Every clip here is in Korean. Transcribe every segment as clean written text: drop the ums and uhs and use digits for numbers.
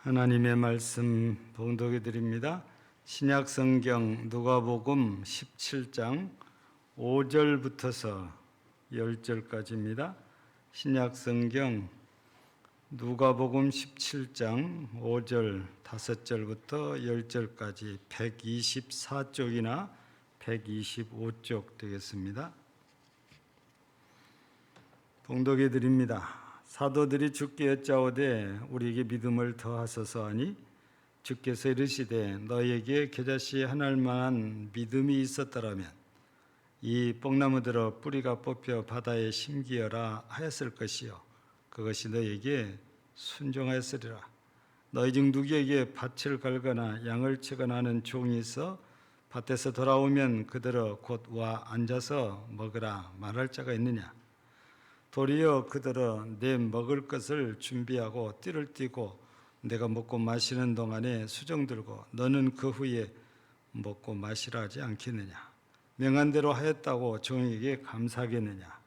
하나님의 말씀 봉독해 드립니다. 신약 성경 누가복음 17장 5절부터서 10절까지입니다. 신약 성경 누가복음 17장 5절 5절부터 10절까지 124쪽이나 125쪽 되겠습니다. 봉독해 드립니다. 사도들이 주께 여짜오되 우리에게 믿음을 더하소서 하니 주께서 이르시되 너희에게 겨자씨 하나일 만한 믿음이 있었더라면 이 뽕나무들어 뿌리가 뽑혀 바다에 심기어라 하였을 것이요 그것이 너희에게 순종하였으리라. 너희 중 누구에게 밭을 갈거나 양을 치거나 하는 종이 있어 밭에서 돌아오면 그들어 곧 와 앉아서 먹으라 말할 자가 있느냐? 도리어 그들은 내 먹을 것을 준비하고 띠를 띠고 내가 먹고 마시는 동안에 수정 들고 너는 그 후에 먹고 마시라 하지 않겠느냐? 명한 대로 하였다고 종에게 감사하겠느냐?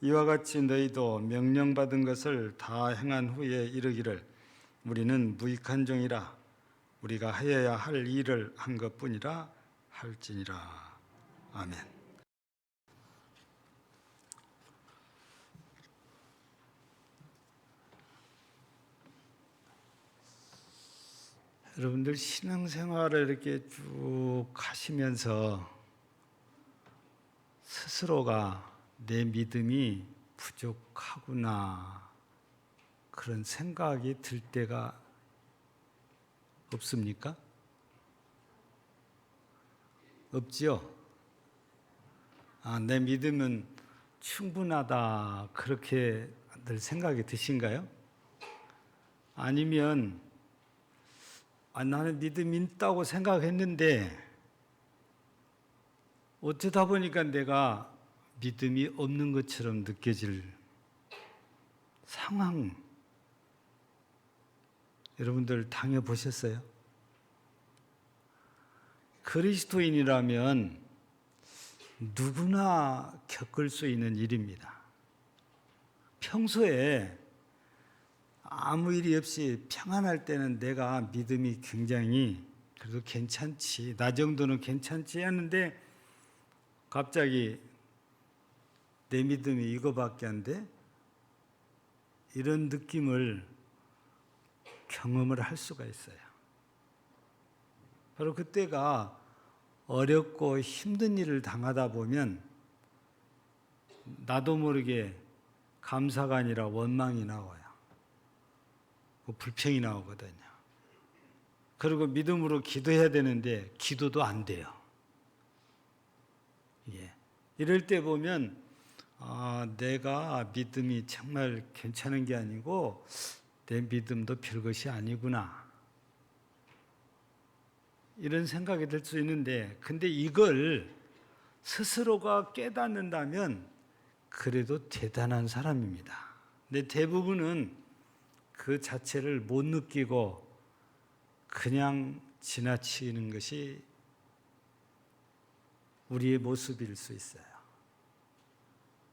이와 같이 너희도 명령받은 것을 다 행한 후에 이르기를 우리는 무익한 종이라 우리가 하여야 할 일을 한 것뿐이라 할지니라. 아멘. 여러분들 신앙생활을 이렇게 쭉 하시면서 스스로가 내 믿음이 부족하구나 그런 생각이 들 때가 없습니까? 없지요? 내 믿음은 충분하다 그렇게 늘 생각이 드신가요? 아니면 나는 믿음이 있다고 생각했는데 어쩌다 보니까 내가 믿음이 없는 것처럼 느껴질 상황 여러분들 당해보셨어요? 그리스도인이라면 누구나 겪을 수 있는 일입니다. 평소에 아무 일이 없이 평안할 때는 내가 믿음이 굉장히 그래도 괜찮지, 나 정도는 괜찮지 하는데 갑자기 내 믿음이 이거밖에 안 돼? 이런 느낌을 경험을 할 수가 있어요. 바로 그때가 어렵고 힘든 일을 당하다 보면 나도 모르게 감사가 아니라 원망이 나와요. 불평이 나오거든요. 그리고 믿음으로 기도해야 되는데 기도도 안 돼요. 이럴 때 보면 내가 믿음이 정말 괜찮은 게 아니고 내 믿음도 별것이 아니구나 이런 생각이 들 수 있는데 근데 이걸 스스로가 깨닫는다면 그래도 대단한 사람입니다. 근데 대부분은 그 자체를 못 느끼고 그냥 지나치는 것이 우리의 모습일 수 있어요.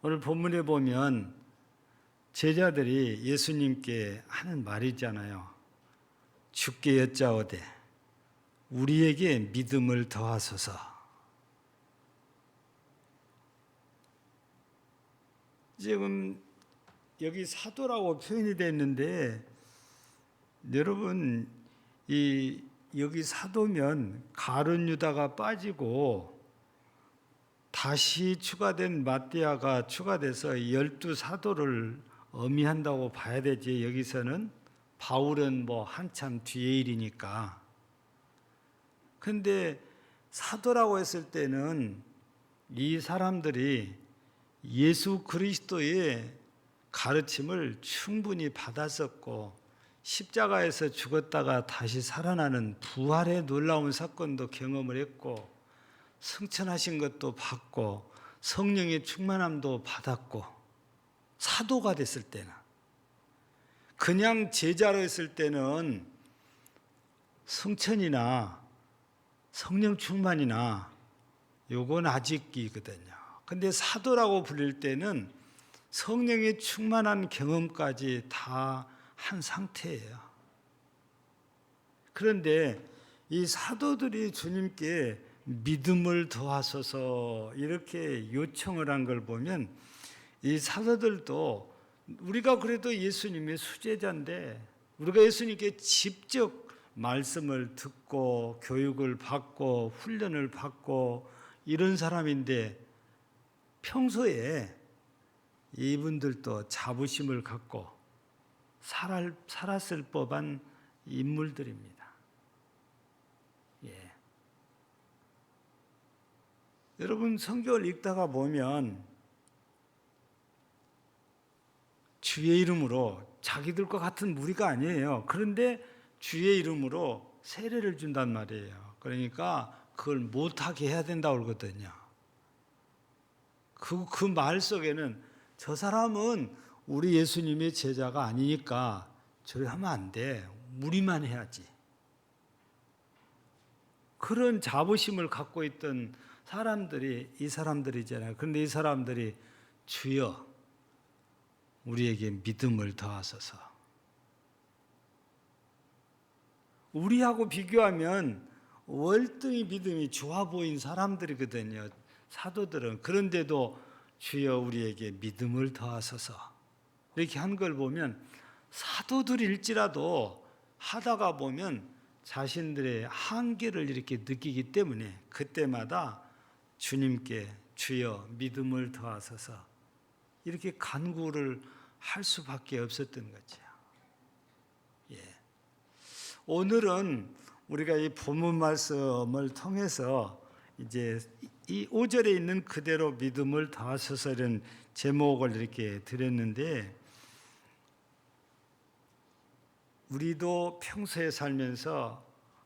오늘 본문에 보면 제자들이 예수님께 하는 말이 있잖아요. 주께 여짜오되 우리에게 믿음을 더하소서. 지금 여기 사도라고 표현이 되어 있는데 여러분 여기 사도면 가룟 유다가 빠지고 다시 추가된 마띠아가 추가돼서 12사도를 의미한다고 봐야 되지. 여기서는 바울은 한참 뒤의 일이니까. 근데 사도라고 했을 때는 이 사람들이 예수 그리스도의 가르침을 충분히 받았었고 십자가에서 죽었다가 다시 살아나는 부활의 놀라운 사건도 경험을 했고 승천하신 것도 받고 성령의 충만함도 받았고 사도가 됐을 때는 그냥 제자로 했을 때는 승천이나 성령 충만이나 요건 아직이거든요. 근데 사도라고 불릴 때는 성령의 충만한 경험까지 다 한 상태예요. 그런데 이 사도들이 주님께 믿음을 더하소서 이렇게 요청을 한 걸 보면 이 사도들도 우리가 그래도 예수님의 수제자인데 우리가 예수님께 직접 말씀을 듣고 교육을 받고 훈련을 받고 이런 사람인데 평소에 이분들도 자부심을 갖고 살았을 법한 인물들입니다. 예. 여러분 성경을 읽다가 보면 주의 이름으로 자기들과 같은 무리가 아니에요. 그런데 주의 이름으로 세례를 준단 말이에요. 그러니까 그걸 못하게 해야 된다고 그러거든요. 그 말 속에는 저 사람은 우리 예수님의 제자가 아니니까 저리 하면 안 돼. 우리만 해야지. 그런 자부심을 갖고 있던 사람들이 이 사람들이잖아요. 그런데 이 사람들이 주여 우리에게 믿음을 더하소서. 우리하고 비교하면 월등히 믿음이 좋아 보인 사람들이거든요. 사도들은. 그런데도 주여 우리에게 믿음을 더하소서 이렇게 한 걸 보면 사도들일지라도 하다가 보면 자신들의 한계를 이렇게 느끼기 때문에 그때마다 주님께 주여 믿음을 더하소서 이렇게 간구를 할 수밖에 없었던 거죠. 예. 오늘은 우리가 이 본문 말씀을 통해서 이제 이 5절에 있는 그대로 믿음을 더하소서 이런 제목을 이렇게 드렸는데 우리도 평소에 살면서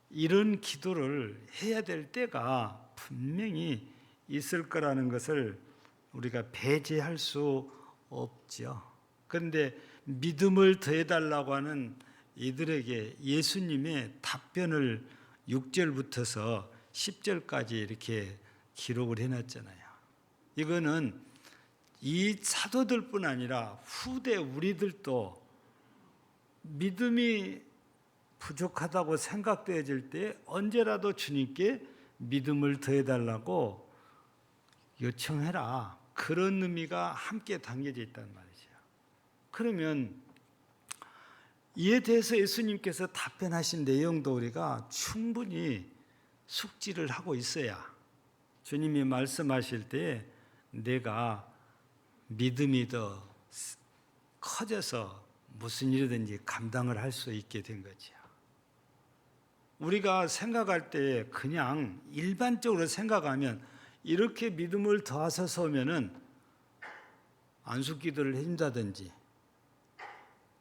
이런 기도를 해야 될 때가 분명히 있을 거라는 것을 우리가 배제할 수 없죠. 그런데 믿음을 더해달라고 하는 이들에게 예수님의 답변을 6절부터서 10절까지 이렇게 기록을 해놨잖아요. 이거는 이 사도들뿐 아니라 후대 우리들도 믿음이 부족하다고 생각되어질 때 언제라도 주님께 믿음을 더해달라고 요청해라. 그런 의미가 함께 담겨져 있단 말이죠. 그러면 이에 대해서 예수님께서 답변하신 내용도 우리가 충분히 숙지를 하고 있어야 주님이 말씀하실 때 내가 믿음이 더 커져서 무슨 일이든지 감당을 할 수 있게 된 거죠. 우리가 생각할 때 그냥 일반적으로 생각하면 이렇게 믿음을 더하셔서 오면은 안수기도를 해준다든지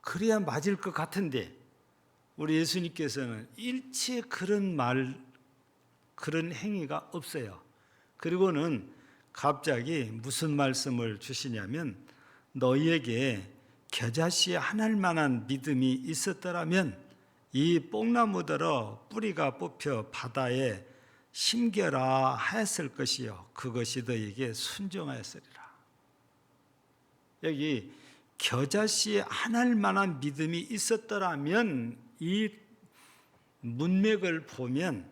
그래야 맞을 것 같은데 우리 예수님께서는 일체 그런 행위가 없어요. 그리고는 갑자기 무슨 말씀을 주시냐면 너희에게 겨자씨 하나일 만한 믿음이 있었더라면 이 뽕나무더러 뿌리가 뽑혀 바다에 심겨라 하였을 것이요 그것이 너희에게 순종하였으리라. 여기 겨자씨 하나일 만한 믿음이 있었더라면 이 문맥을 보면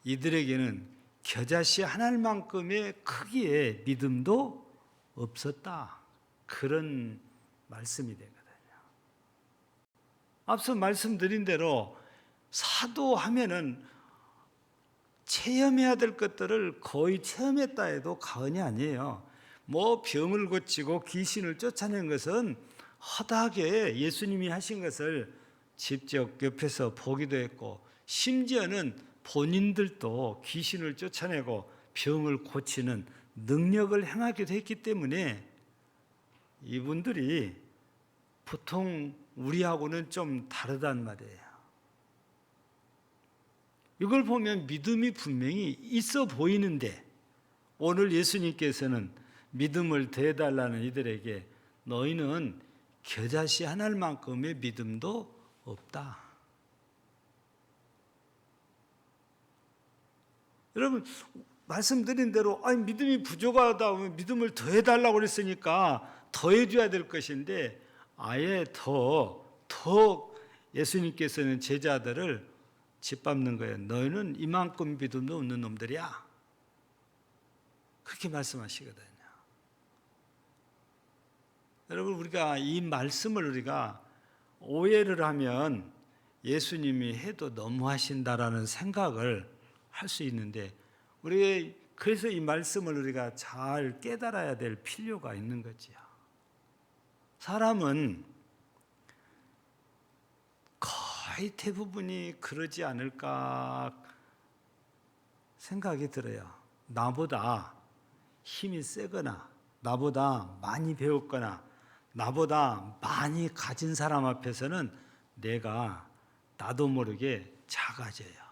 이들에게는 겨자씨 하나만큼의 크기의 믿음도 없었다. 그런 말씀이 되거든요. 앞서 말씀드린 대로 사도하면은 체험해야 될 것들을 거의 체험했다 해도 과언이 아니에요. 뭐 병을 고치고 귀신을 쫓아낸 것은 허다하게 예수님이 하신 것을 직접 옆에서 보기도 했고 심지어는 본인들도 귀신을 쫓아내고 병을 고치는 능력을 행하기도 했기 때문에 이분들이 보통 우리하고는 좀 다르단 말이에요. 이걸 보면 믿음이 분명히 있어 보이는데 오늘 예수님께서는 믿음을 더해달라는 이들에게 너희는 겨자씨 하나만큼의 믿음도 없다. 여러분 말씀드린 대로 믿음이 부족하다 하면 믿음을 더해달라고 그랬으니까 더해줘야 될 것인데 아예 더 예수님께서는 제자들을 짓밟는 거예요. 너희는 이만큼 믿음도 없는 놈들이야. 그렇게 말씀하시거든요. 여러분, 우리가 이 말씀을 우리가 오해를 하면 예수님이 해도 너무하신다라는 생각을 할 수 있는데, 그래서 이 말씀을 우리가 잘 깨달아야 될 필요가 있는 거지요. 사람은 거의 대부분이 그러지 않을까 생각이 들어요. 나보다 힘이 세거나, 나보다 많이 배웠거나, 나보다 많이 가진 사람 앞에서는 내가 나도 모르게 작아져요.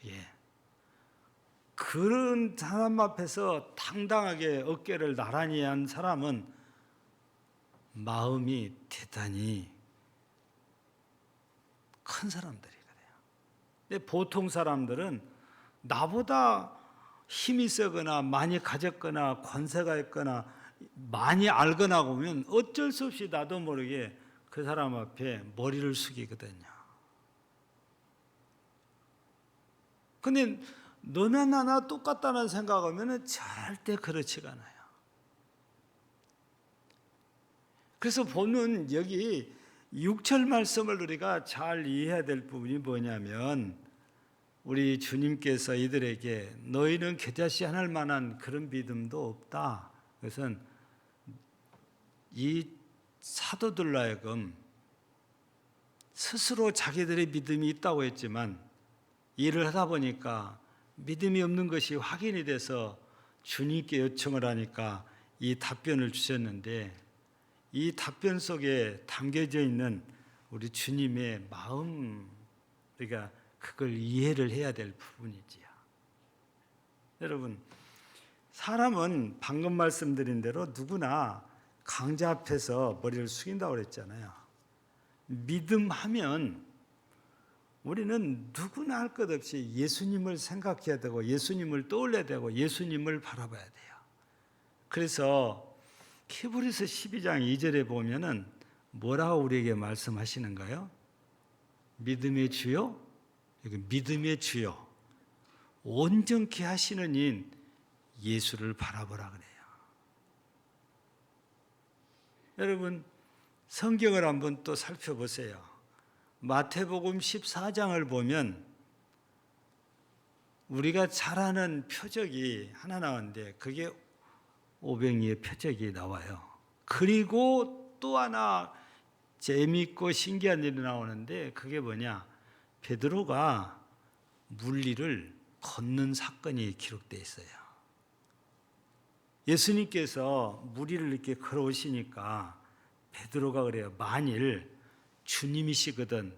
예. 그런 사람 앞에서 당당하게 어깨를 나란히 한 사람은 마음이 대단히 큰 사람들이거든요. 근데 보통 사람들은 나보다 힘이 세거나 많이 가졌거나 권세가 있거나 많이 알거나 보면 어쩔 수 없이 나도 모르게 그 사람 앞에 머리를 숙이거든요. 근데 너나 나나 똑같다는 생각하면 절대 그렇지가 않아요. 그래서 보는 여기 6절 말씀을 우리가 잘 이해해야 될 부분이 뭐냐면, 우리 주님께서 이들에게 너희는 겨자씨 하늘 만한 그런 믿음도 없다. 그것은 이 사도들로 하여금 스스로 자기들의 믿음이 있다고 했지만 일을 하다 보니까 믿음이 없는 것이 확인이 돼서 주님께 요청을 하니까 이 답변을 주셨는데, 이 답변 속에 담겨져 있는 우리 주님의 마음, 우리가 그걸 이해를 해야 될 부분이지요. 여러분, 사람은 방금 말씀드린 대로 누구나 강자 앞에서 머리를 숙인다고 그랬잖아요. 믿음하면 우리는 누구나 할 것 없이 예수님을 생각해야 되고 예수님을 떠올려야 되고 예수님을 바라봐야 돼요. 그래서 히브리서 12장 2절에 보면은 뭐라고 우리에게 말씀하시는가요? 믿음의 주요, 믿음의 주요, 온전케 하시는 인 예수를 바라보라 그래요. 여러분, 성경을 한번 또 살펴보세요. 마태복음 14장을 보면 우리가 잘 아는 표적이 하나 나오는데 그게 오병이의 표적이 나와요. 그리고 또 하나 재미있고 신기한 일이 나오는데 그게 뭐냐? 베드로가 물리를 걷는 사건이 기록되어 있어요. 예수님께서 물 위를 이렇게 걸어오시니까 베드로가 그래요. 만일 주님이시거든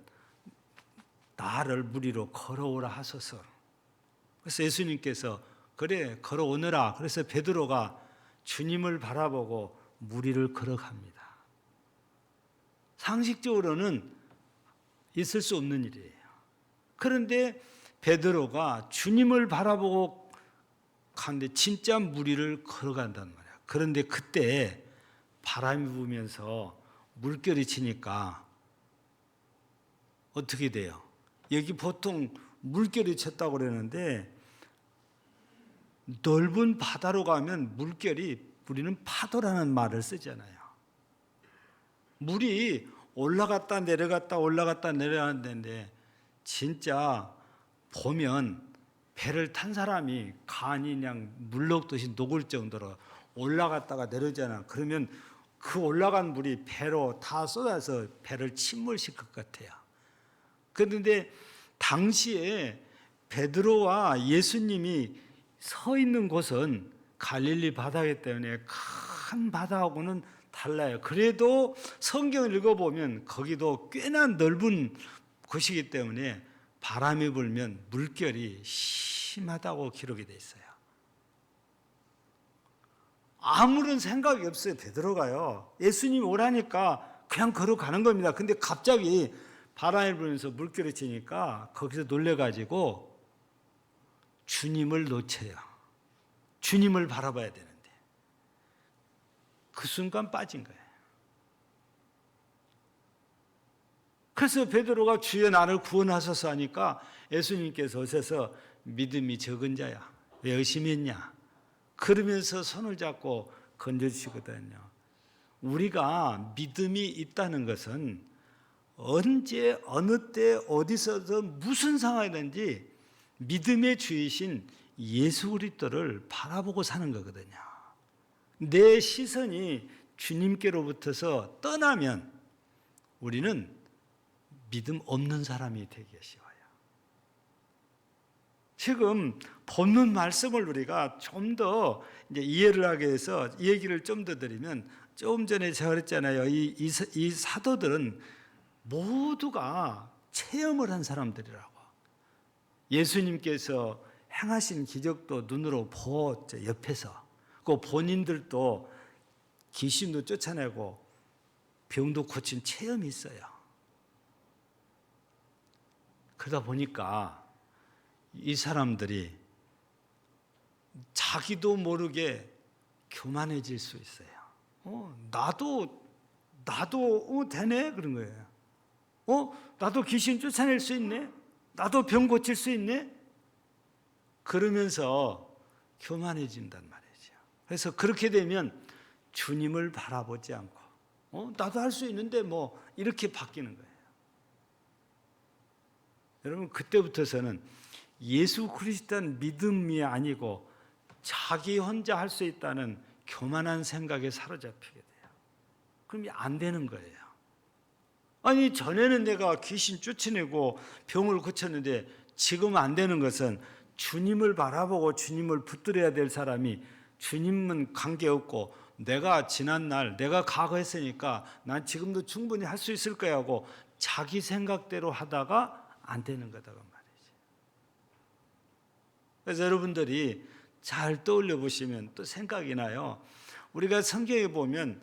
나를 물 위로 걸어오라 하소서. 그래서 예수님께서 그래 걸어오너라. 그래서 베드로가 주님을 바라보고 물 위를 걸어갑니다. 상식적으로는 있을 수 없는 일이에요. 그런데 베드로가 주님을 바라보고 가는데 진짜 물 위를 걸어간단 말이야. 그런데 그때 바람이 부면서 물결이 치니까 어떻게 돼요? 여기 보통 물결이 쳤다고 그러는데 넓은 바다로 가면 우리는 파도라는 말을 쓰잖아요. 물이 올라갔다 내려갔다 올라갔다 내려가는데 진짜 보면 배를 탄 사람이 간이 그냥 물녹듯이 녹을 정도로 올라갔다가 내려오잖아. 그러면 그 올라간 물이 배로 다 쏟아서 배를 침몰시킬 것 같아요. 그런데 당시에 베드로와 예수님이 서 있는 곳은 갈릴리 바다이기 때문에 큰 바다하고는 달라요. 그래도 성경을 읽어보면 거기도 꽤나 넓은 곳이기 때문에 바람이 불면 물결이 심하다고 기록이 되어 있어요. 아무런 생각이 없어요. 베드로가요. 예수님이 오라니까 그냥 걸어가는 겁니다. 근데 갑자기 바람이 불면서 물결이 치니까 거기서 놀래가지고 주님을 놓쳐요. 주님을 바라봐야 되는데 그 순간 빠진 거예요. 그래서 베드로가 주여 나를 구원하소서 하니까 예수님께서 오셔서 믿음이 적은 자야, 왜 의심했냐? 그러면서 손을 잡고 건져주시거든요. 우리가 믿음이 있다는 것은 언제 어느 때 어디서든 무슨 상황이든지 믿음의 주이신 예수 그리스도를 바라보고 사는 거거든요. 내 시선이 주님께로부터서 떠나면 우리는 믿음 없는 사람이 되기 쉬워요. 지금 본문 말씀을 우리가 좀 더 이해를 하기 위해서 이 얘기를 좀 더 드리면, 조금 전에 제가 그랬잖아요. 이 사도들은 모두가 체험을 한 사람들이라고. 예수님께서 행하신 기적도 눈으로 보았죠, 옆에서. 그 본인들도 귀신도 쫓아내고 병도 고친 체험이 있어요. 그러다 보니까 이 사람들이 자기도 모르게 교만해질 수 있어요. 나도 되네? 그런 거예요. 나도 귀신 쫓아낼 수 있네? 나도 병 고칠 수 있네? 그러면서 교만해진단 말이죠. 그래서 그렇게 되면 주님을 바라보지 않고, 나도 할 수 있는데 뭐, 이렇게 바뀌는 거예요. 여러분, 그때부터서는 예수 그리스도는 믿음이 아니고 자기 혼자 할 수 있다는 교만한 생각에 사로잡히게 돼요. 그럼 안 되는 거예요. 아니, 전에는 내가 귀신 쫓아내고 병을 고쳤는데 지금 안 되는 것은 주님을 바라보고 주님을 붙들어야 될 사람이 주님은 관계없고 내가 지난날 내가 과거 했으니까 난 지금도 충분히 할 수 있을 거야 하고 자기 생각대로 하다가 안 되는 거다 그 말이지. 그래서 여러분들이 잘 떠올려 보시면 또 생각이 나요. 우리가 성경에 보면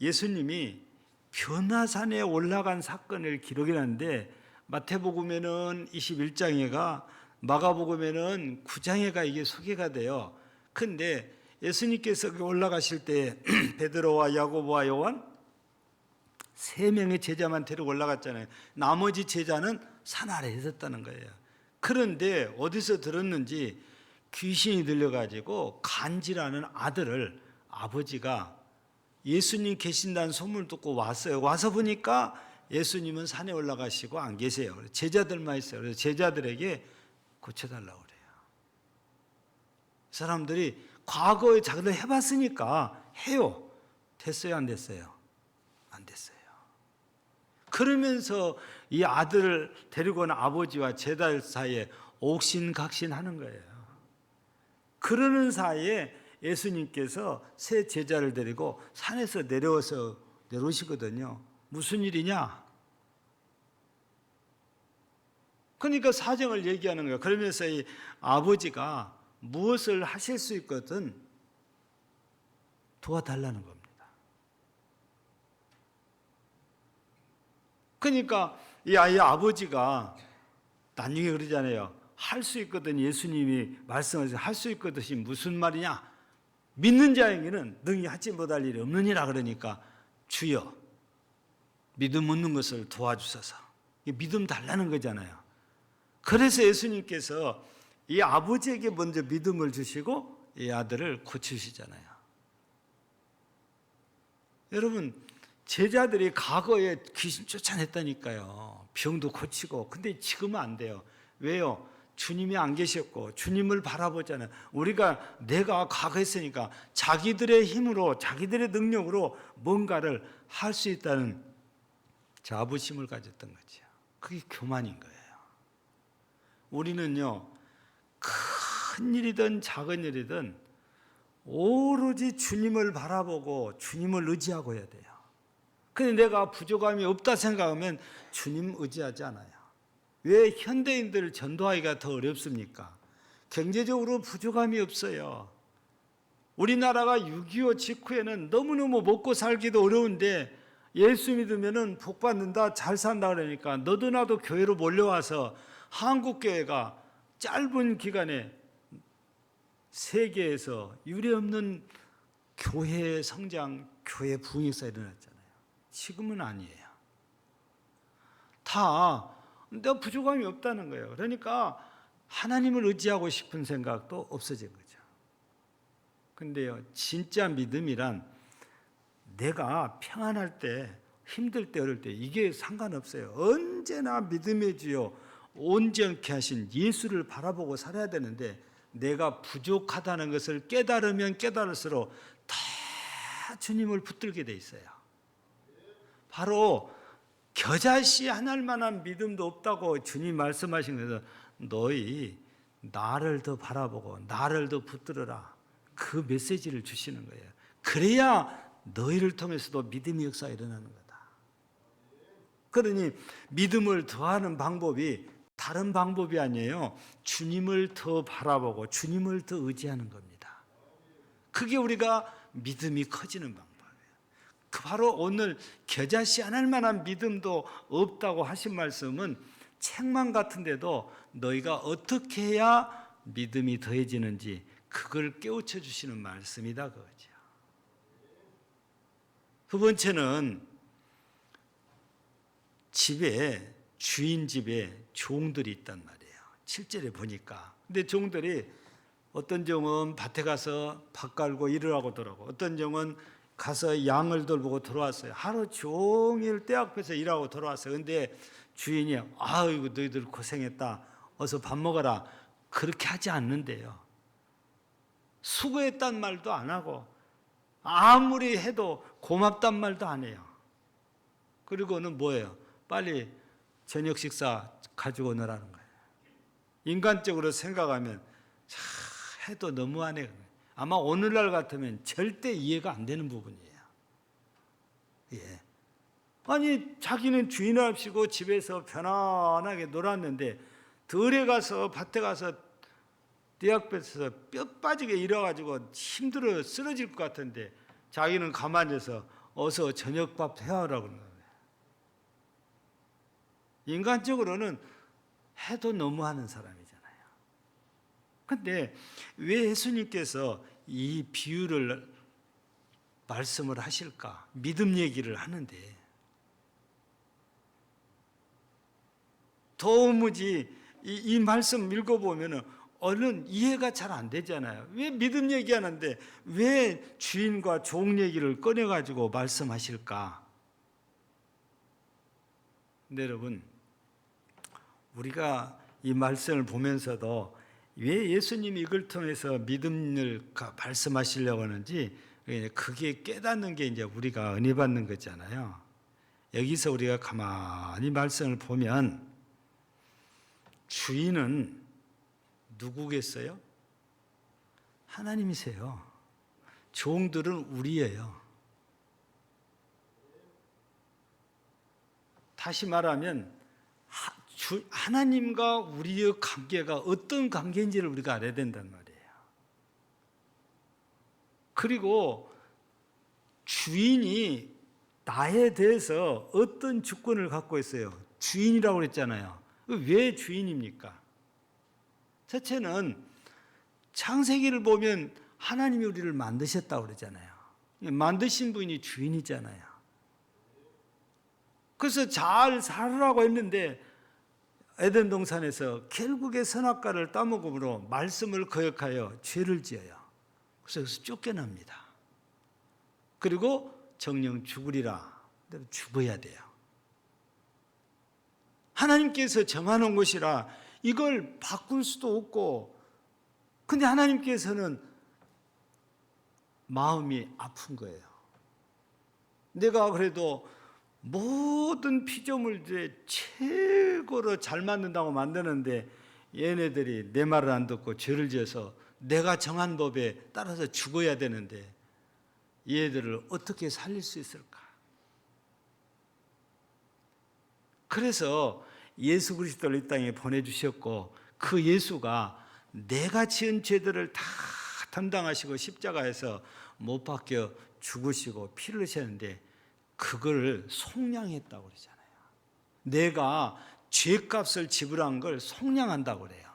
예수님이 변화산에 올라간 사건을 기록해놨는데 마태복음에는 21장에가 마가복음에는 9장에가 이게 소개가 돼요. 근데 예수님께서 올라가실 때 베드로와 야고보와 요한 세 명의 제자만 데리고 올라갔잖아요. 나머지 제자는 산 아래에 있었다는 거예요. 그런데 어디서 들었는지 귀신이 들려가지고 간지라는 아들을 아버지가 예수님 계신다는 소문을 듣고 왔어요. 와서 보니까 예수님은 산에 올라가시고 안 계세요. 제자들만 있어요. 그래서 제자들에게 고쳐달라고 그래요. 사람들이 과거에 자기들 해봤으니까 해요. 됐어요? 안 됐어요? 안 됐어요. 그러면서 이 아들을 데리고 온 아버지와 제자들 사이에 옥신각신하는 거예요. 그러는 사이에 예수님께서 세 제자를 데리고 산에서 내려오시거든요. 무슨 일이냐? 그러니까 사정을 얘기하는 거예요. 그러면서 이 아버지가 무엇을 하실 수 있거든 도와달라는 겁니다. 그러니까 이 아이의 아버지가 나중에 그러잖아요. 할 수 있거든, 예수님이 말씀하셔서 할 수 있거든이 무슨 말이냐? 믿는 자에게는 능히 하지 못할 일이 없느니라. 그러니까 주여 믿음 없는 것을 도와주소서. 믿음 달라는 거잖아요. 그래서 예수님께서 이 아버지에게 먼저 믿음을 주시고 이 아들을 고치시잖아요. 여러분, 제자들이 과거에 귀신 쫓아냈다니까요. 병도 고치고. 근데 지금은 안 돼요. 왜요? 주님이 안 계셨고 주님을 바라보잖아요. 우리가 내가 과거 했으니까 자기들의 힘으로 자기들의 능력으로 뭔가를 할 수 있다는 자부심을 가졌던 거죠. 그게 교만인 거예요. 우리는요, 큰 일이든 작은 일이든 오로지 주님을 바라보고 주님을 의지하고 해야 돼요. 근데 내가 부족함이 없다 생각하면 주님 의지하지 않아요. 왜 현대인들을 전도하기가 더 어렵습니까? 경제적으로 부족함이 없어요. 우리나라가 6.25 직후에는 너무너무 먹고 살기도 어려운데 예수 믿으면 복 받는다, 잘 산다 그러니까 너도 나도 교회로 몰려와서 한국교회가 짧은 기간에 세계에서 유례없는 교회 성장, 교회 부흥이 일어났잖아요. 지금은 아니에요. 다 내가 부족함이 없다는 거예요. 그러니까 하나님을 의지하고 싶은 생각도 없어진 거죠. 근데요, 진짜 믿음이란 내가 평안할 때, 힘들 때, 어릴 때 이게 상관없어요. 언제나 믿음의 주요 온전케 하신 예수를 바라보고 살아야 되는데, 내가 부족하다는 것을 깨달으면 깨달을수록 다 주님을 붙들게 돼 있어요. 바로 겨자씨 하나일 만한 믿음도 없다고 주님 말씀하신 것은 너희 나를 더 바라보고 나를 더 붙들어라, 그 메시지를 주시는 거예요. 그래야 너희를 통해서도 믿음의 역사가 일어나는 거다. 그러니 믿음을 더하는 방법이 다른 방법이 아니에요. 주님을 더 바라보고 주님을 더 의지하는 겁니다. 그게 우리가 믿음이 커지는 방법이에요. 바로 오늘 겨자씨 하나일 만한 믿음도 없다고 하신 말씀은 책망 같은데도 너희가 어떻게 해야 믿음이 더해지는지 그걸 깨우쳐 주시는 말씀이다 그거죠. 두 번째는 집에, 주인 집에 종들이 있단 말이에요. 7절에 보니까. 근데 종들이 어떤 종은 밭에 가서 밭 갈고 일을 하고 돌아오고, 어떤 종은 가서 양을 돌보고 돌아왔어요. 하루 종일 떼 앞에서 일하고 돌아왔어요. 근데 주인이 아이고 너희들 고생했다, 어서 밥 먹어라, 그렇게 하지 않는데요. 수고했단 말도 안 하고 아무리 해도 고맙단 말도 안 해요. 그리고는 뭐예요? 빨리 저녁 식사 가지고 오느라는 거예요. 인간적으로 생각하면 해도 너무하네. 아마 오늘날 같으면 절대 이해가 안 되는 부분이에요. 예. 아니 자기는 주인 없이고 집에서 편안하게 놀았는데 들에 가서 밭에 가서 떼약볕에서 뼈 빠지게 일어가지고 힘들어 쓰러질 것 같은데 자기는 가만히 있어서 어서 저녁밥 해오라고 그러는 거예요. 인간적으로는 해도 너무하는 사람이잖아요. 그런데 왜 예수님께서 이 비유를 말씀을 하실까? 믿음 얘기를 하는데 도무지 이 말씀 읽어보면 얼른 이해가 잘 안 되잖아요. 왜 믿음 얘기하는데 왜 주인과 종 얘기를 꺼내가지고 말씀하실까? 근데 여러분, 우리가 이 말씀을 보면서도 왜 예수님이 이걸 통해서 믿음을 말씀하시려고 하는지 그게 깨닫는 게 이제 우리가 은혜 받는 거잖아요. 여기서 우리가 가만히 말씀을 보면 주인은 누구겠어요? 하나님이세요. 종들은 우리예요. 다시 말하면 하나님과 우리의 관계가 어떤 관계인지를 우리가 알아야 된단 말이에요. 그리고 주인이 나에 대해서 어떤 주권을 갖고 있어요? 주인이라고 그랬잖아요. 왜 주인입니까? 첫째는 창세기를 보면 하나님이 우리를 만드셨다고 그러잖아요. 만드신 분이 주인이잖아요. 그래서 잘 살으라고 했는데 에덴 동산에서 결국에 선악과를 따먹음으로 말씀을 거역하여 죄를 지어요. 그래서 여기서 쫓겨납니다. 그리고 정령 죽으리라. 죽어야 돼요. 하나님께서 정하는 것이라 이걸 바꿀 수도 없고, 근데 하나님께서는 마음이 아픈 거예요. 내가 그래도 모든 피조물들의 최고로 잘 만든다고 만드는데 얘네들이 내 말을 안 듣고 죄를 지어서 내가 정한 법에 따라서 죽어야 되는데 얘들을 어떻게 살릴 수 있을까? 그래서 예수 그리스도를 이 땅에 보내주셨고, 그 예수가 내가 지은 죄들을 다 담당하시고 십자가에서 못 박혀 죽으시고 피를 흘리셨는데 그걸 속량했다고 그러잖아요. 내가 죄값을 지불한 걸 속량한다고 그래요.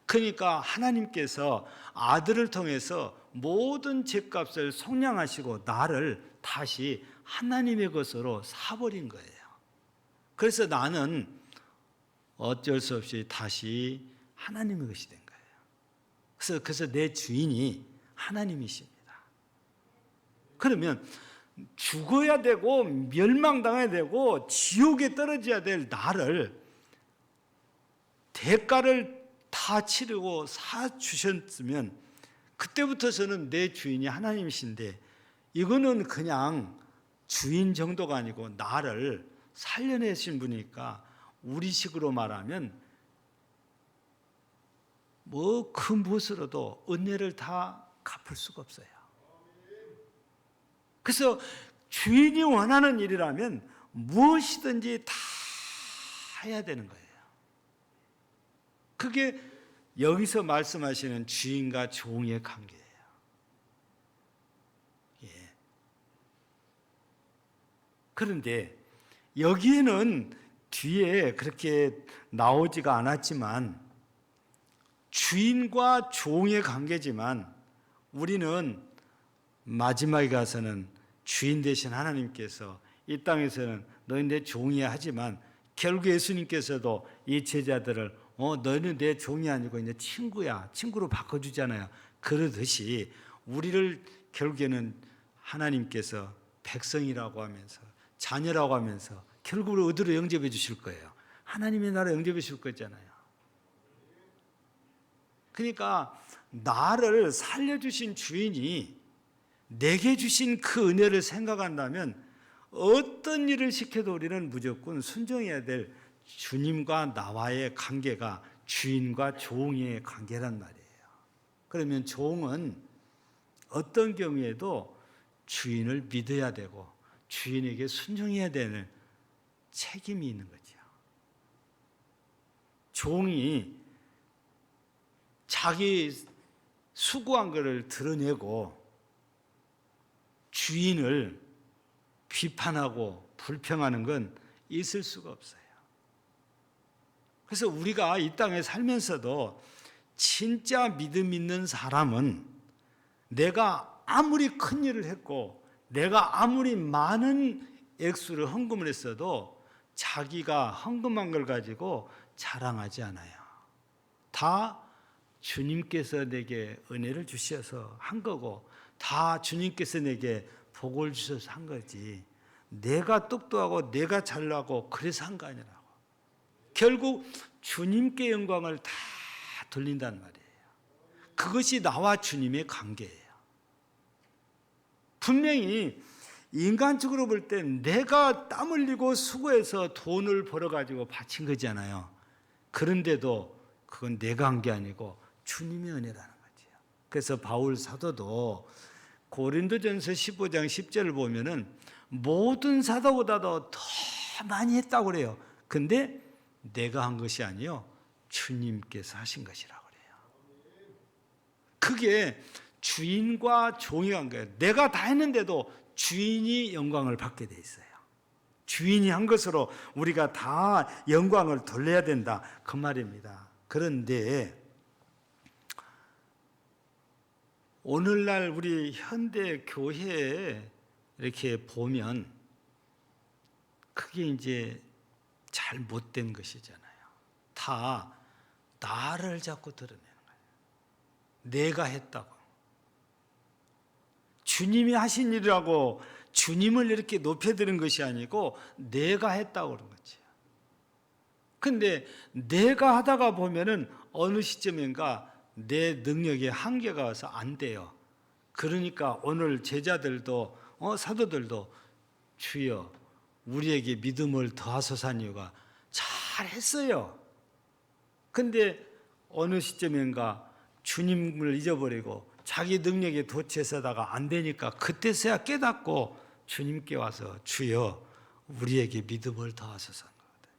그러니까 하나님께서 아들을 통해서 모든 죄값을 속량하시고 나를 다시 하나님의 것으로 사버린 거예요. 그래서 나는 어쩔 수 없이 다시 하나님의 것이 된 거예요. 그래서 내 주인이 하나님이십니다. 그러면 죽어야 되고 멸망당해야 되고 지옥에 떨어져야 될 나를 대가를 다 치르고 사주셨으면 그때부터서는 내 주인이 하나님이신데, 이거는 그냥 주인 정도가 아니고 나를 살려내신 분이니까 우리식으로 말하면 그 무엇으로도 은혜를 다 갚을 수가 없어요. 그래서 주인이 원하는 일이라면 무엇이든지 다 해야 되는 거예요. 그게 여기서 말씀하시는 주인과 종의 관계예요. 예. 그런데 여기에는 뒤에 그렇게 나오지가 않았지만 주인과 종의 관계지만, 우리는 마지막에 가서는 주인 되신 하나님께서 이 땅에서는 너희 내 종이야 하지만, 결국 예수님께서도 이 제자들을 너희는 내 종이 아니고 이제 친구야, 친구로 바꿔주잖아요. 그러듯이 우리를 결국에는 하나님께서 백성이라고 하면서 자녀라고 하면서 결국은 어디로 영접해 주실 거예요? 하나님의 나라 영접해 주실 거잖아요. 그러니까 나를 살려주신 주인이 내게 주신 그 은혜를 생각한다면 어떤 일을 시켜도 우리는 무조건 순종해야 될 주님과 나와의 관계가 주인과 종의 관계란 말이에요. 그러면 종은 어떤 경우에도 주인을 믿어야 되고 주인에게 순종해야 되는 책임이 있는 거죠. 종이 자기 수고한 것을 드러내고 주인을 비판하고 불평하는 건 있을 수가 없어요. 그래서 우리가 이 땅에 살면서도 진짜 믿음 있는 사람은 내가 아무리 큰 일을 했고 내가 아무리 많은 액수를 헌금을 했어도 자기가 헌금한 걸 가지고 자랑하지 않아요. 다 주님께서 내게 은혜를 주셔서 한 거고 다 주님께서 내게 복을 주셔서 한 거지, 내가 똑똑하고 내가 잘나고 그래서 한 거 아니라고. 결국 주님께 영광을 다 돌린단 말이에요. 그것이 나와 주님의 관계예요. 분명히 인간적으로 볼 때 내가 땀 흘리고 수고해서 돈을 벌어가지고 바친 거잖아요. 그런데도 그건 내가 한 게 아니고 주님의 은혜라는 거죠. 그래서 바울 사도도 고린도전서 15장 10절을 보면은 모든 사도보다도 더 많이 했다고 그래요. 근데 내가 한 것이 아니요 주님께서 하신 것이라고 그래요. 그게 주인과 종이 관계예요. 내가 다 했는데도 주인이 영광을 받게 돼 있어요. 주인이 한 것으로 우리가 다 영광을 돌려야 된다, 그 말입니다. 그런데 오늘날 우리 현대 교회에 이렇게 보면 그게 이제 잘 못된 것이잖아요. 다 나를 자꾸 드러내는 거예요. 내가 했다고. 주님이 하신 일이라고 주님을 이렇게 높여드는 것이 아니고 내가 했다고 그런 거죠. 근데 내가 하다가 보면은 어느 시점인가 내 능력에 한계가 와서 안 돼요. 그러니까 오늘 제자들도 사도들도 주여 우리에게 믿음을 더하소서 한 이유가 잘했어요. 근데 어느 시점인가 주님을 잊어버리고 자기 능력에 도취해서다가 안 되니까 그때서야 깨닫고 주님께 와서 주여 우리에게 믿음을 더하소서 한 거거든요.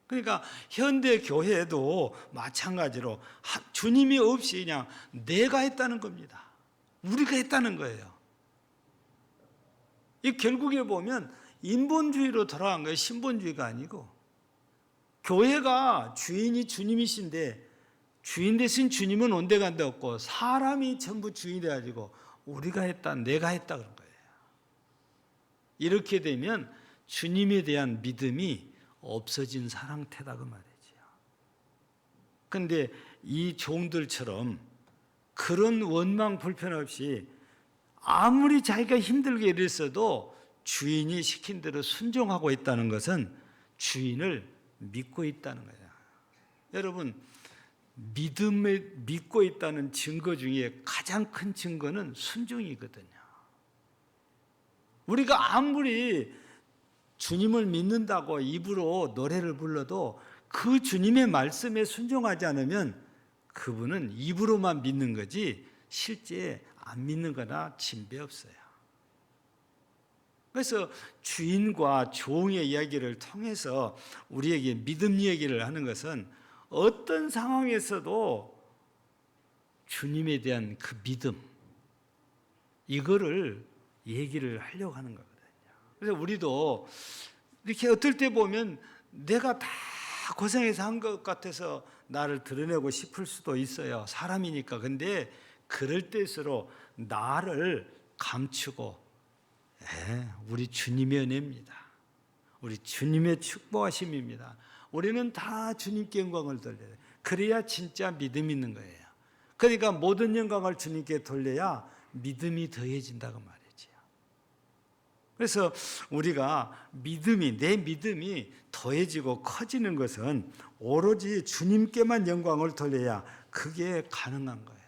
그러니까 현대 교회도 마찬가지로 주님이 없이 그냥 내가 했다는 겁니다. 우리가 했다는 거예요. 이 결국에 보면 인본주의로 돌아간 거예요. 신본주의가 아니고. 교회가 주인이 주님이신데 주인 대신 주님은 온데간데 없고 사람이 전부 주인이 돼가지고 우리가 했다, 내가 했다 그런 거예요. 이렇게 되면 주님에 대한 믿음이 없어진 상태다 그 말이죠. 근데 이 종들처럼 그런 원망 불편 없이 아무리 자기가 힘들게 일했어도 주인이 시킨 대로 순종하고 있다는 것은 주인을 믿고 있다는 거예요. 여러분, 믿음을 믿고 있다는 증거 중에 가장 큰 증거는 순종이거든요. 우리가 아무리 주님을 믿는다고 입으로 노래를 불러도 그 주님의 말씀에 순종하지 않으면 그분은 입으로만 믿는 거지 실제 안 믿는 거나 진배 없어요. 그래서 주인과 종의 이야기를 통해서 우리에게 믿음 얘기를 하는 것은 어떤 상황에서도 주님에 대한 그 믿음, 이거를 얘기를 하려고 하는 거거든요. 그래서 우리도 이렇게 어떨 때 보면 내가 다 고생해서 한 것 같아서 나를 드러내고 싶을 수도 있어요. 사람이니까. 근데 그럴 때일수록 나를 감추고 우리 주님의 은혜입니다. 우리 주님의 축복하심입니다. 우리는 다 주님께 영광을 돌려야 돼요. 그래야 진짜 믿음이 있는 거예요. 그러니까 모든 영광을 주님께 돌려야 믿음이 더해진다고 말이죠. 그래서 우리가 내 믿음이 더해지고 커지는 것은 오로지 주님께만 영광을 돌려야 그게 가능한 거예요.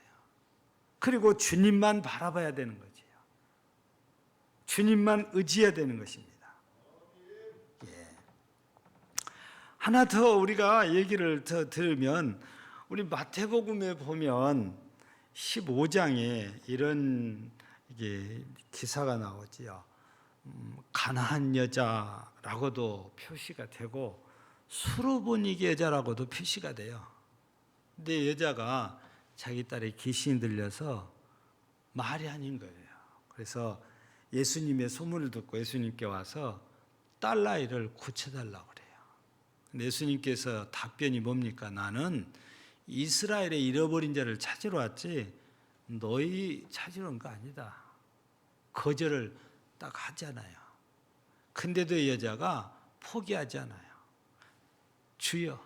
그리고 주님만 바라봐야 되는 거지요. 주님만 의지해야 되는 것입니다. 하나 더 우리가 얘기를 더 들으면 우리 마태복음에 보면 15장에 이런 기사가 나오지요. 가나안 여자라고도 표시가 되고 수르보니게 여자라고도 표시가 돼요. 근데 여자가 자기 딸의 귀신이 들려서 말이 아닌 거예요. 그래서 예수님의 소문을 듣고 예수님께 와서 딸 나이를 고쳐달라고 그래요. 근데 예수님께서 답변이 뭡니까? 나는 이스라엘의 잃어버린 자를 찾으러 왔지 너희 찾으러 온 거 아니다. 거절을 딱 하잖아요. 근데도 이 여자가 포기하지 않아요. 주여,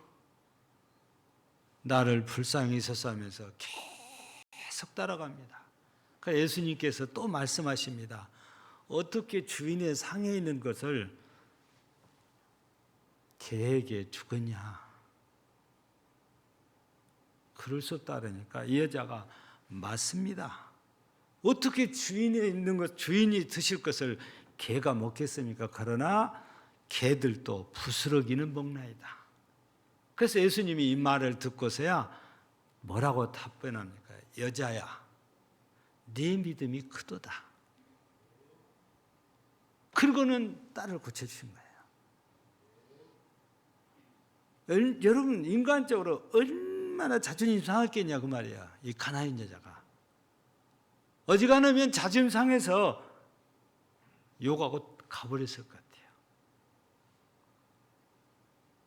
나를 불쌍히 여기소서 하면서 계속 따라갑니다. 그래서 예수님께서 또 말씀하십니다. 어떻게 주인의 상에 있는 것을 개에게 주겠냐? 그럴 수 없다 그러니까 이 여자가 맞습니다. 어떻게 주인이 있는 것, 주인이 드실 것을 개가 먹겠습니까? 그러나 개들도 부스러기는 먹나이다. 그래서 예수님이 이 말을 듣고서야 뭐라고 답변합니까? 여자야, 네 믿음이 크도다. 그리고는 딸을 고쳐주신 거예요. 여러분, 인간적으로 얼마나 자존심 상했겠냐 그 말이야. 이 가나안 여자가. 어지간하면 자존심 상해서 욕하고 가버렸을 것 같아요.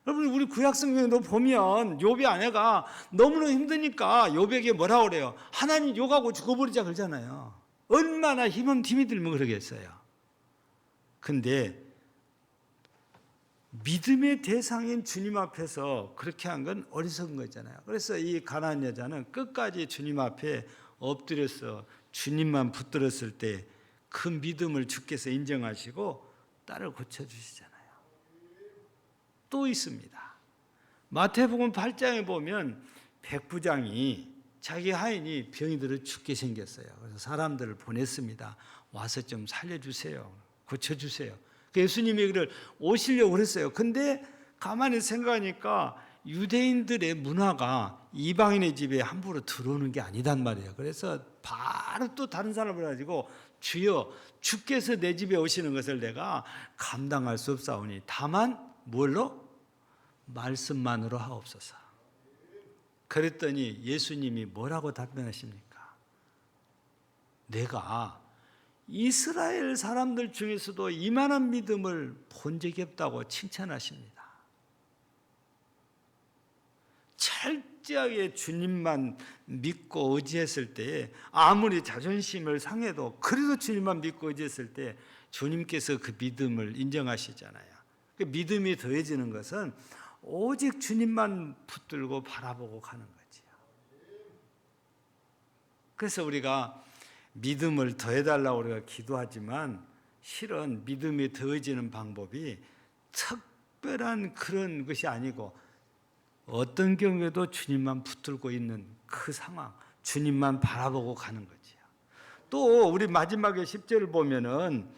여러분, 우리 구약성경에도 보면 욥의 아내가 너무나 힘드니까 욥에게 뭐라고 그래요? 하나님 욕하고 죽어버리자 그러잖아요. 얼마나 힘이 들면 그러겠어요. 근데 믿음의 대상인 주님 앞에서 그렇게 한 건 어리석은 거잖아요. 그래서 이 가나안 여자는 끝까지 주님 앞에 엎드려서 주님만 붙들었을 때 그 믿음을 주께서 인정하시고 딸을 고쳐주시잖아요. 또 있습니다. 마태복음 8장에 보면 백부장이 자기 하인이 병이 들어 죽게 생겼어요. 그래서 사람들을 보냈습니다. 와서 좀 살려주세요. 고쳐주세요. 예수님이 그를 오시려고 그랬어요. 근데 가만히 생각하니까 유대인들의 문화가 이방인의 집에 함부로 들어오는 게 아니단 말이에요. 그래서 바로 또 다른 사람을 가지고 주여, 주께서 내 집에 오시는 것을 내가 감당할 수 없사오니 다만 뭘로? 말씀만으로 하옵소서. 그랬더니 예수님이 뭐라고 답변하십니까? 내가 이스라엘 사람들 중에서도 이만한 믿음을 본 적이 없다고 칭찬하십니다. 철저하게 주님만 믿고 의지했을 때 아무리 자존심을 상해도 그래도 주님만 믿고 의지했을 때 주님께서 그 믿음을 인정하시잖아요. 그 믿음이 더해지는 것은 오직 주님만 붙들고 바라보고 가는 거지요. 그래서 우리가 믿음을 더해달라고 우리가 기도하지만 실은 믿음이 더해지는 방법이 특별한 그런 것이 아니고 어떤 경우에도 주님만 붙들고 있는 그 상황, 주님만 바라보고 가는 거지요. 또 우리 마지막에 10절을 보면은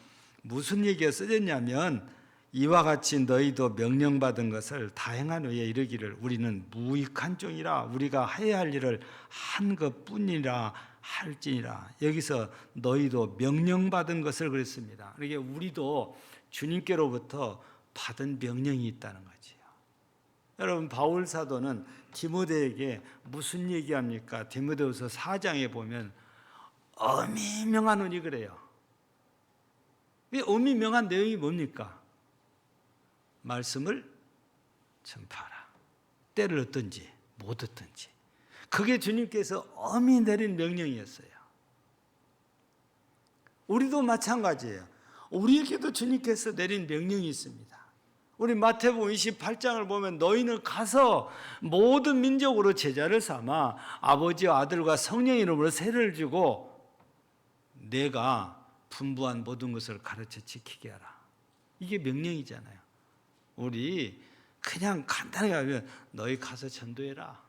무슨 얘기가 써졌냐면 이와 같이 너희도 명령받은 것을 다 행한 후에 이르기를 우리는 무익한 종이라 우리가 해야 할 일을 한 것뿐이라 할지니라. 여기서 너희도 명령받은 것을 그랬습니다. 그러니까 우리도 주님께로부터 받은 명령이 있다는 거지요. 여러분 바울 사도는 디모데에게 무슨 얘기합니까? 디모데후서 4장에 보면 엄히 명하노니 그래요. 이 엄히 명한 내용이 뭡니까? 말씀을 전파하라. 때를 얻든지 못 얻든지. 그게 주님께서 엄히 내린 명령이었어요. 우리도 마찬가지예요. 우리에게도 주님께서 내린 명령이 있습니다. 우리 마태복음 28장을 보면 너희는 가서 모든 민족으로 제자를 삼아 아버지와 아들과 성령 이름으로 세례를 주고 내가 분부한 모든 것을 가르쳐 지키게 하라. 이게 명령이잖아요. 우리 그냥 간단하게 하면 너희 가서 전도해라.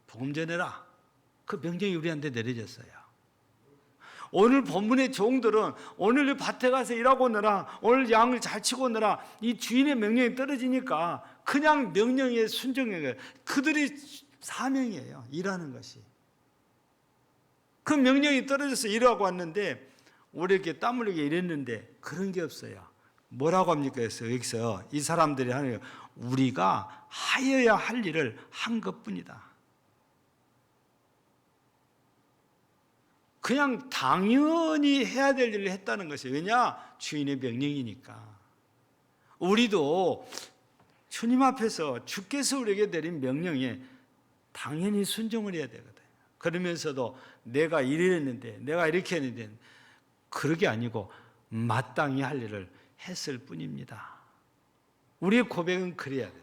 복음 전해라. 그 명령이 우리한테 내려졌어요. 오늘 본문의 종들은 오늘 밭에 가서 일하고 오느라 오늘 양을 잘 치고 오느라 이 주인의 명령이 떨어지니까 그냥 명령에 순종해요. 그들이 사명이에요. 일하는 것이. 그 명령이 떨어져서 일하고 왔는데 우리에게 땀 흘리게 일했는데 그런 게 없어요. 뭐라고 합니까? 여기서 이 사람들이 하는 게 우리가 하여야 할 일을 한 것뿐이다. 그냥 당연히 해야 될 일을 했다는 것이에요. 왜냐? 주인의 명령이니까. 우리도 주님 앞에서 주께서 우리에게 내린 명령에 당연히 순종을 해야 되거든요. 그러면서도 내가 이랬는데 내가 이렇게 했는데 그러게 아니고 마땅히 할 일을 했을 뿐입니다. 우리의 고백은 그래야 돼요.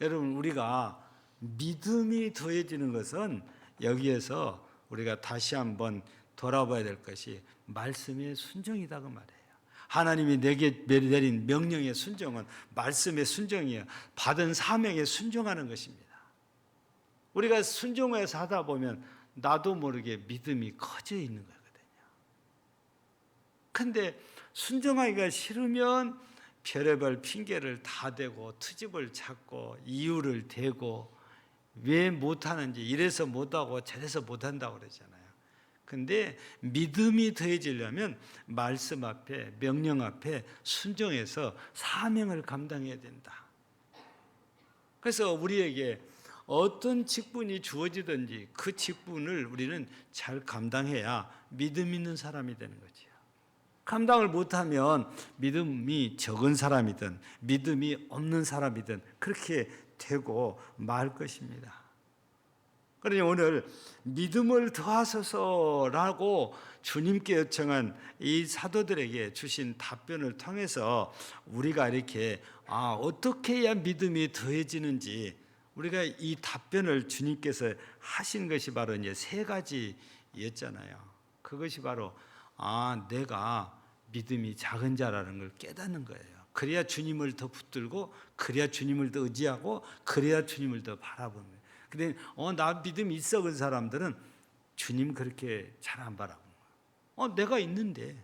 여러분 우리가 믿음이 더해지는 것은 여기에서 우리가 다시 한번 돌아봐야 될 것이 말씀의 순종이다 그 말이에요. 하나님이 내게 내린 명령의 순종은 말씀의 순종이에요. 받은 사명에 순종하는 것입니다. 우리가 순종해서 하다 보면 나도 모르게 믿음이 커져 있는 거거든요. 근데 순종하기가 싫으면 별의별 핑계를 다 대고 트집을 찾고 이유를 대고 왜 못하는지 이래서 못하고 저래서 못한다고 그러잖아요. 근데 믿음이 더해지려면 말씀 앞에 명령 앞에 순종해서 사명을 감당해야 된다. 그래서 우리에게 어떤 직분이 주어지든지 그 직분을 우리는 잘 감당해야 믿음 있는 사람이 되는 거지요. 감당을 못하면 믿음이 적은 사람이든 믿음이 없는 사람이든 그렇게 되고 말 것입니다. 그러니 오늘 믿음을 더하소서라고 주님께 요청한 이 사도들에게 주신 답변을 통해서 우리가 이렇게 어떻게 해야 믿음이 더해지는지 우리가 이 답변을 주님께서 하신 것이 바로 이제 세 가지였잖아요. 그것이 바로 내가 믿음이 작은 자라는 걸 깨닫는 거예요. 그래야 주님을 더 붙들고 그래야 주님을 더 의지하고 그래야 주님을 더 바라보는 거예요. 근데 나 믿음이 있어 그 사람들은 주님 그렇게 잘 안 바라보는 거예요. 내가 있는데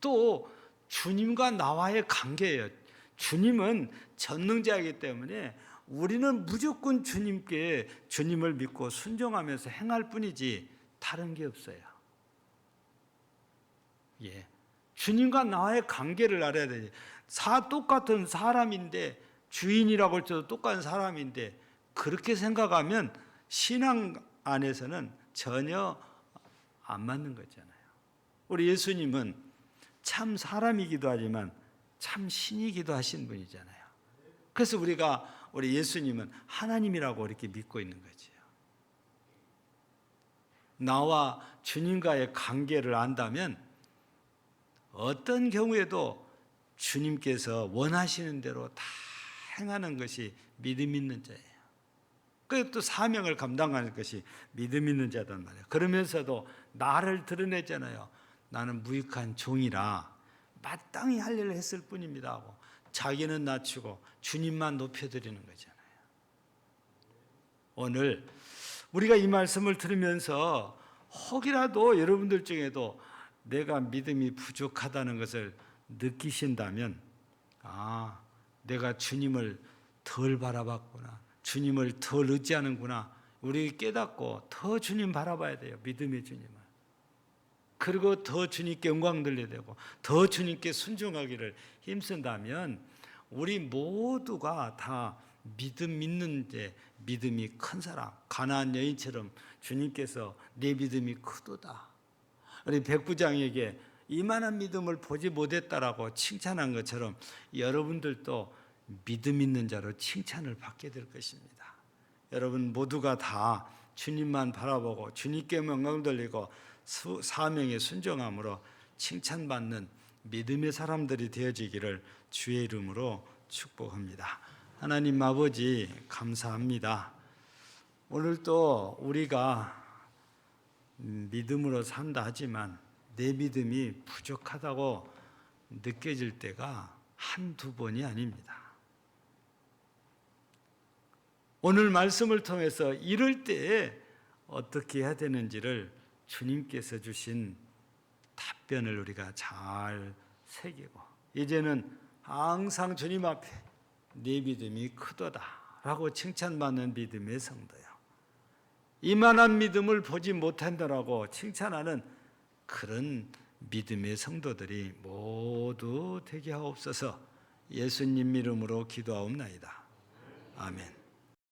또 주님과 나와의 관계예요. 주님은 전능자이기 때문에 우리는 무조건 주님을 믿고 순종하면서 행할 뿐이지 다른 게 없어요. 예. 주님과 나의 관계를 알아야 되지. 똑같은 사람인데 주인이라고 할지도 똑같은 사람인데 그렇게 생각하면 신앙 안에서는 전혀 안 맞는 거잖아요. 우리 예수님은 참 사람이기도 하지만 참 신이기도 하신 분이잖아요. 그래서 우리 예수님은 하나님이라고 이렇게 믿고 있는 거지요. 나와 주님과의 관계를 안다면 어떤 경우에도 주님께서 원하시는 대로 다 행하는 것이 믿음 있는 자예요. 그리고 또 사명을 감당하는 것이 믿음 있는 자단 말이에요. 그러면서도 나를 드러내잖아요. 나는 무익한 종이라 마땅히 할 일을 했을 뿐입니다 하고 자기는 낮추고 주님만 높여드리는 거잖아요. 오늘 우리가 이 말씀을 들으면서 혹이라도 여러분들 중에도 내가 믿음이 부족하다는 것을 느끼신다면 내가 주님을 덜 바라봤구나, 주님을 덜 의지하는구나, 우리 깨닫고 더 주님 바라봐야 돼요. 믿음의 주님을. 그리고 더 주님께 영광 돌려야 되고 더 주님께 순종하기를 힘쓴다면 우리 모두가 다 믿음 있는 데 믿음이 큰 사람, 가나안 여인처럼 주님께서 내 믿음이 크도다, 우리 백부장에게 이만한 믿음을 보지 못했다라고 칭찬한 것처럼 여러분들도 믿음 있는 자로 칭찬을 받게 될 것입니다. 여러분 모두가 다 주님만 바라보고 주님께 영광 돌리고 사명에 순종함으로 칭찬받는 믿음의 사람들이 되어지기를 주의 이름으로 축복합니다. 하나님 아버지 감사합니다. 오늘 또 우리가 믿음으로 산다 하지만 내 믿음이 부족하다고 느껴질 때가 한두 번이 아닙니다. 오늘 말씀을 통해서 이럴 때에 어떻게 해야 되는지를 주님께서 주신 답변을 우리가 잘 새기고 이제는 항상 주님 앞에 네 믿음이 크도다라고 칭찬받는 믿음의 성도요, 이만한 믿음을 보지 못한다라고 칭찬하는 그런 믿음의 성도들이 모두 되게 하옵소서. 예수님 이름으로 기도하옵나이다. 아멘.